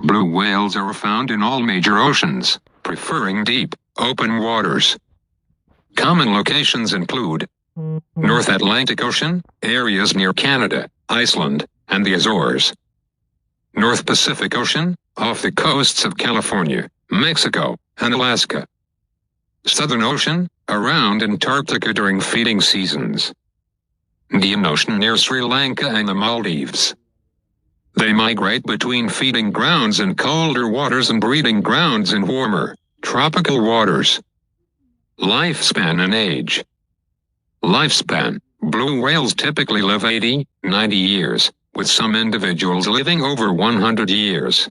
Blue whales are found in all major oceans, preferring deep, open waters. Common locations include North Atlantic Ocean, areas near Canada, Iceland, and the Azores. North Pacific Ocean, off the coasts of California, Mexico, and Alaska. Southern Ocean, around Antarctica during feeding seasons. Indian Ocean near Sri Lanka and the Maldives. They migrate between feeding grounds in colder waters and breeding grounds in warmer, tropical waters. Lifespan and age. Lifespan. Blue whales typically live 80, 90 years, with some individuals living over 100 years.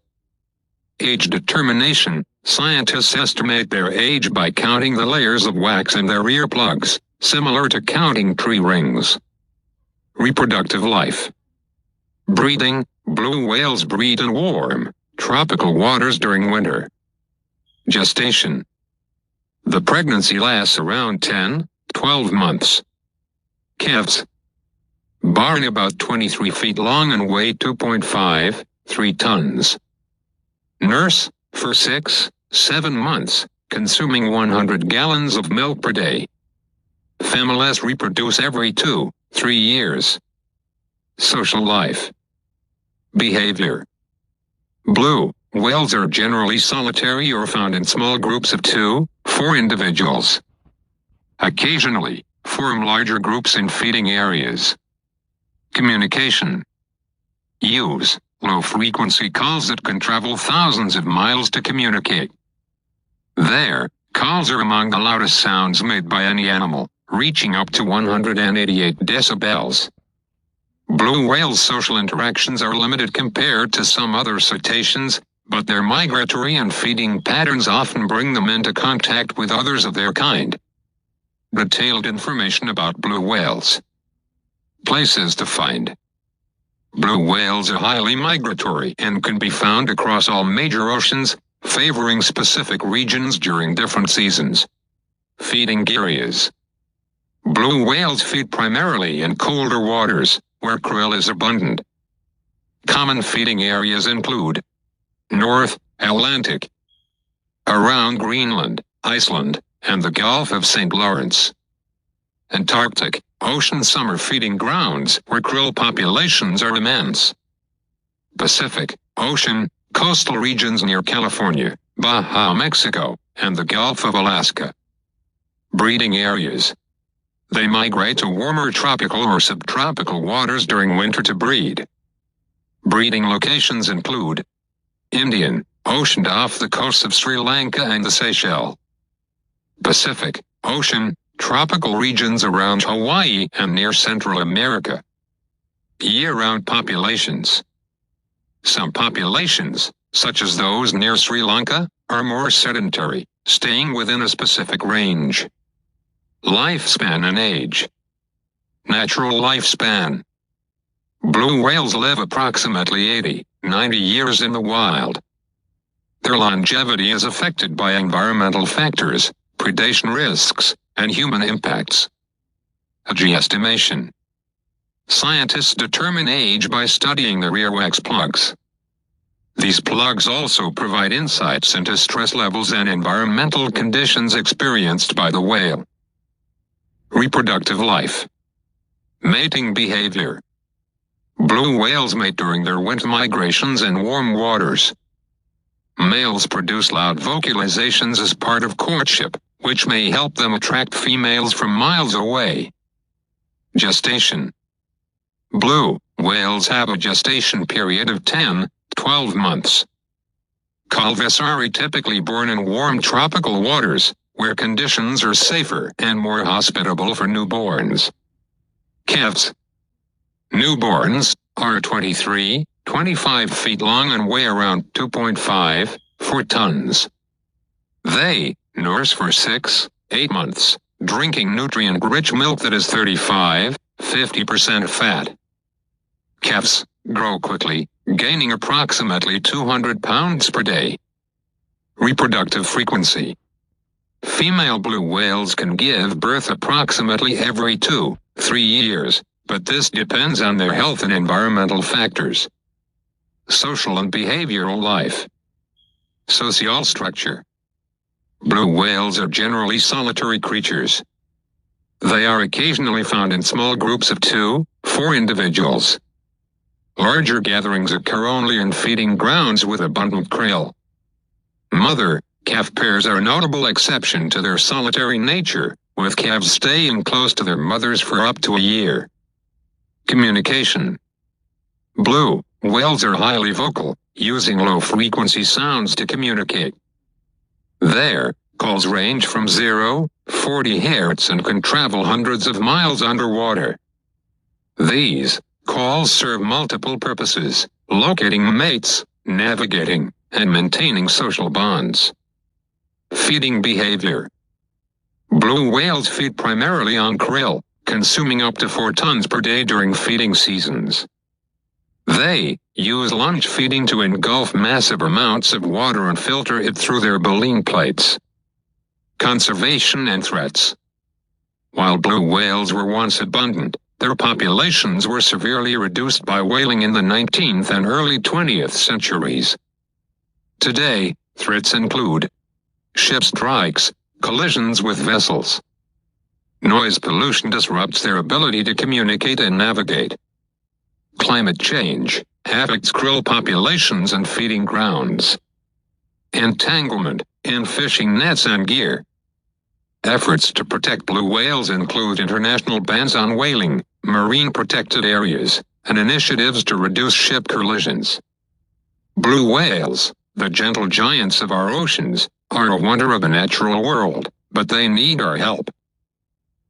Age determination. Scientists estimate their age by counting the layers of wax in their ear plugs, similar to counting tree rings. Reproductive life. Breeding. Blue whales breed in warm, tropical waters during winter. Gestation. The pregnancy lasts around 10, 12 months. Calves. Born about 23 feet long and weigh 2.5, 3 tons. Nurse, for 6, 7 months, consuming 100 gallons of milk per day. Females reproduce every 2, 3 years. Social life. Behavior. Blue whales are generally solitary or found in small groups of 2, 4 individuals. Occasionally, form larger groups in feeding areas. Communication. Use low-frequency calls that can travel thousands of miles to communicate. Their calls are among the loudest sounds made by any animal, reaching up to 188 decibels. Blue whales' social interactions are limited compared to some other cetaceans, but their migratory and feeding patterns often bring them into contact with others of their kind. Detailed information about blue whales. Places to find. Blue whales are highly migratory and can be found across all major oceans, favoring specific regions during different seasons. Feeding areas. Blue whales feed primarily in colder waters, where krill is abundant. Common feeding areas include North Atlantic, around Greenland, Iceland, and the Gulf of St. Lawrence. Antarctic Ocean summer feeding grounds where krill populations are immense. Pacific Ocean, coastal regions near California, Baja, Mexico, and the Gulf of Alaska. Breeding areas. They migrate to warmer tropical or subtropical waters during winter to breed. Breeding locations include Indian Ocean off the coast of Sri Lanka and the Seychelles. Pacific Ocean, tropical regions around Hawaii and near Central America. Year-round populations. Some populations, such as those near Sri Lanka, are more sedentary, staying within a specific range. Lifespan and age. Natural lifespan. Blue whales live approximately 80, 90 years in the wild. Their longevity is affected by environmental factors, predation risks, and human impacts. Age estimation. Scientists determine age by studying their earwax plugs. These plugs also provide insights into stress levels and environmental conditions experienced by the whale. Reproductive life. Mating behavior. Blue whales mate during their winter migrations in warm waters. Males produce loud vocalizations as part of courtship, which may help them attract females from miles away. Gestation. Blue whales have a gestation period of 10, 12 months. Calves are typically born in warm tropical waters, where conditions are safer and more hospitable for newborns. Calves. Newborns are 23, 25 feet long and weigh around 2.5, 4 tons. They nurse for 6, 8 months, drinking nutrient-rich milk that is 35, 50% fat. Calves grow quickly, gaining approximately 200 pounds per day. Reproductive frequency. Female blue whales can give birth approximately every 2, 3 years, but this depends on their health and environmental factors. social and behavioral life. Social structure. Blue whales are generally solitary creatures. They are occasionally found in small groups of 2, 4 individuals. Larger gatherings occur only in feeding grounds with abundant krill. Mother-calf pairs are a notable exception to their solitary nature, with calves staying close to their mothers for up to a year. Communication. Blue whales are highly vocal, using low-frequency sounds to communicate. Their calls range from 0 to 40 Hz and can travel hundreds of miles underwater. These calls serve multiple purposes: locating mates, navigating, and maintaining social bonds. Feeding behavior. Blue whales feed primarily on krill, consuming up to 4 tons per day during feeding seasons. They use lunge feeding to engulf massive amounts of water and filter it through their baleen plates. Conservation and threats. While blue whales were once abundant, their populations were severely reduced by whaling in the 19th and early 20th centuries. Today, threats include ship strikes, collisions with vessels. Noise pollution disrupts their ability to communicate and navigate. Climate change affects krill populations and feeding grounds. Entanglement in fishing nets and gear. Efforts to protect blue whales include international bans on whaling, marine protected areas, and initiatives to reduce ship collisions. Blue whales, the gentle giants of our oceans, are a wonder of the natural world, but they need our help.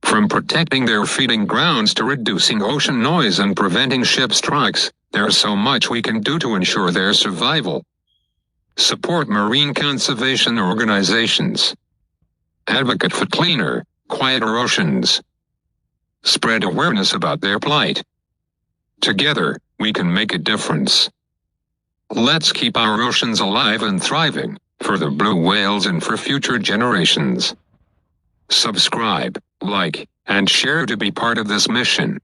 From protecting their feeding grounds to reducing ocean noise and preventing ship strikes, there's so much we can do to ensure their survival. Support marine conservation organizations. Advocate for cleaner, quieter oceans. Spread awareness about their plight. Together, we can make a difference. Let's keep our oceans alive and thriving, for the blue whales and for future generations. Subscribe, like, and share to be part of this mission.